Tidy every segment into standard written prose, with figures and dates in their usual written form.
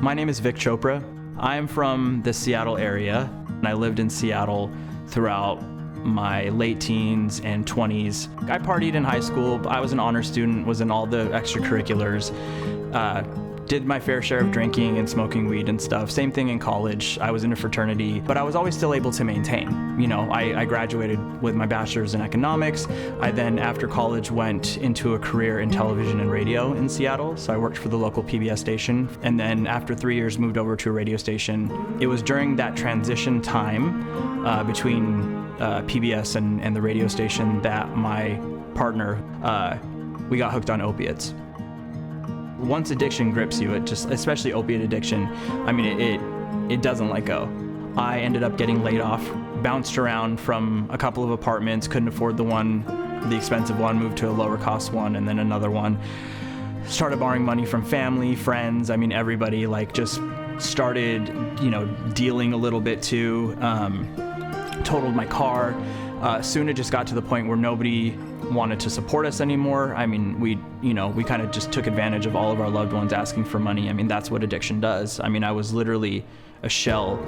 My name is Vic Chopra. I'm from the Seattle area, and I lived in Seattle throughout my late teens and 20s. I partied in high school. I was an honor student, was in all the extracurriculars, did my fair share of drinking and smoking weed and stuff. Same thing in college. I was in a fraternity, but I was always still able to maintain. You know, I graduated with my bachelor's in economics. I then, after college, went into a career in television and radio in Seattle. So I worked for the local PBS station. And then after 3 years, moved over to a radio station. It was during that transition time between PBS and the radio station that my partner, we got hooked on opiates. Once addiction grips you, especially opiate addiction, I mean, it doesn't let go. I ended up getting laid off, bounced around from a couple of apartments, couldn't afford the expensive one, moved to a lower cost one, and then another one. Started borrowing money from family, friends, I mean, everybody, like, just started, dealing a little bit too. Totaled my car. Soon it just got to the point where nobody wanted to support us anymore. I mean, we kind of just took advantage of all of our loved ones asking for money. I mean, that's what addiction does. I mean, I was literally a shell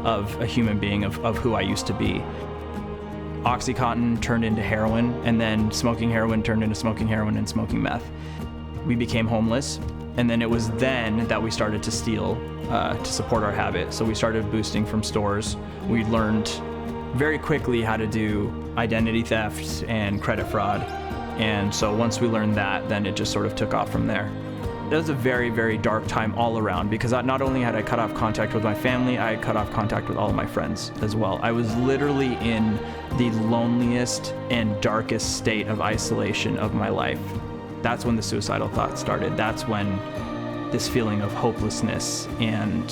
of a human being of who I used to be. Oxycontin turned into heroin, and then smoking heroin turned into smoking heroin and smoking meth. We became homeless, and then it was then that we started to steal to support our habit. So we started boosting from stores. We learned very quickly how to do identity theft and credit fraud. And so once we learned that, then it just sort of took off from there. It was a very, very dark time all around, because not only had I cut off contact with my family, I had cut off contact with all of my friends as well. I was literally in the loneliest and darkest state of isolation of my life. That's when the suicidal thoughts started. That's when this feeling of hopelessness and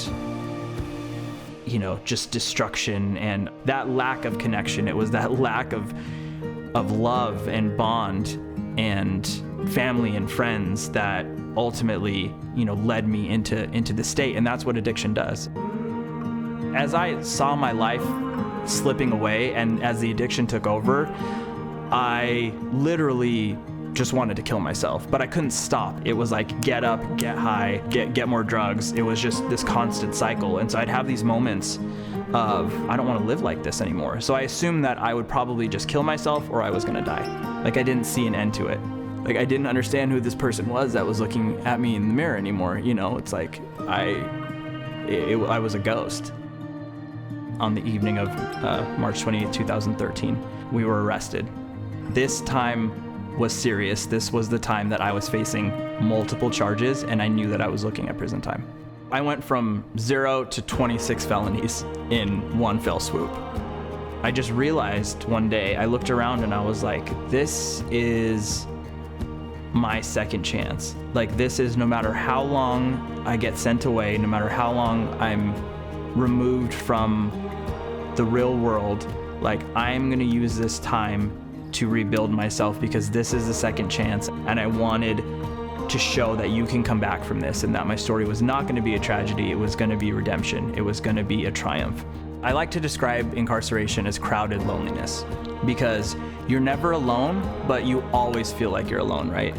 just destruction and that lack of connection. It was that lack of love and bond and family and friends that ultimately, led me into the state. And that's what addiction does. As I saw my life slipping away and as the addiction took over, I literally just wanted to kill myself, but I couldn't stop. It was like, get up, get high, get more drugs. It was just this constant cycle. And so I'd have these moments of, I don't want to live like this anymore. So I assumed that I would probably just kill myself or I was going to die. Like, I didn't see an end to it. Like, I didn't understand who this person was that was looking at me in the mirror anymore. It's like, I was a ghost. On the evening of March 28, 2013, we were arrested. This time was serious. This was the time that I was facing multiple charges, and I knew that I was looking at prison time. I went from 0 to 26 felonies in one fell swoop. I just realized one day, I looked around and I was like, this is my second chance. Like, this is, no matter how long I get sent away, no matter how long I'm removed from the real world, like, I'm gonna use this time to rebuild myself, because this is the second chance. And I wanted to show that you can come back from this, and that my story was not going to be a tragedy. It was going to be redemption. It was going to be a triumph. I like to describe incarceration as crowded loneliness, because you're never alone, but you always feel like you're alone, right?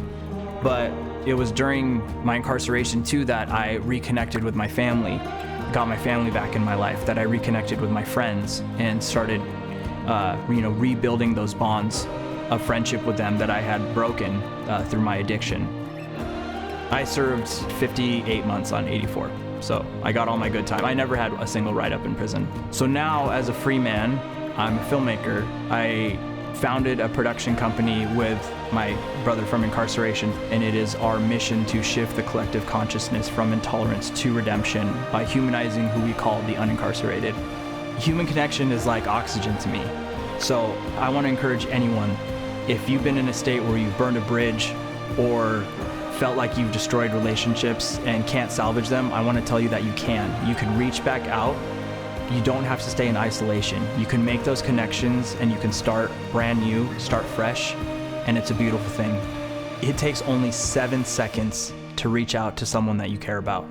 But it was during my incarceration too that I reconnected with my family, got my family back in my life, that I reconnected with my friends and started rebuilding those bonds of friendship with them that I had broken through my addiction. I served 58 months on 84, so I got all my good time. I never had a single write-up in prison. So now, as a free man, I'm a filmmaker. I founded a production company with my brother from incarceration, and it is our mission to shift the collective consciousness from intolerance to redemption by humanizing who we call the unincarcerated. Human connection is like oxygen to me. So I want to encourage anyone, if you've been in a state where you've burned a bridge or felt like you've destroyed relationships and can't salvage them, I want to tell you that you can. You can reach back out. You don't have to stay in isolation. You can make those connections and you can start brand new, start fresh, and it's a beautiful thing. It takes only 7 seconds to reach out to someone that you care about.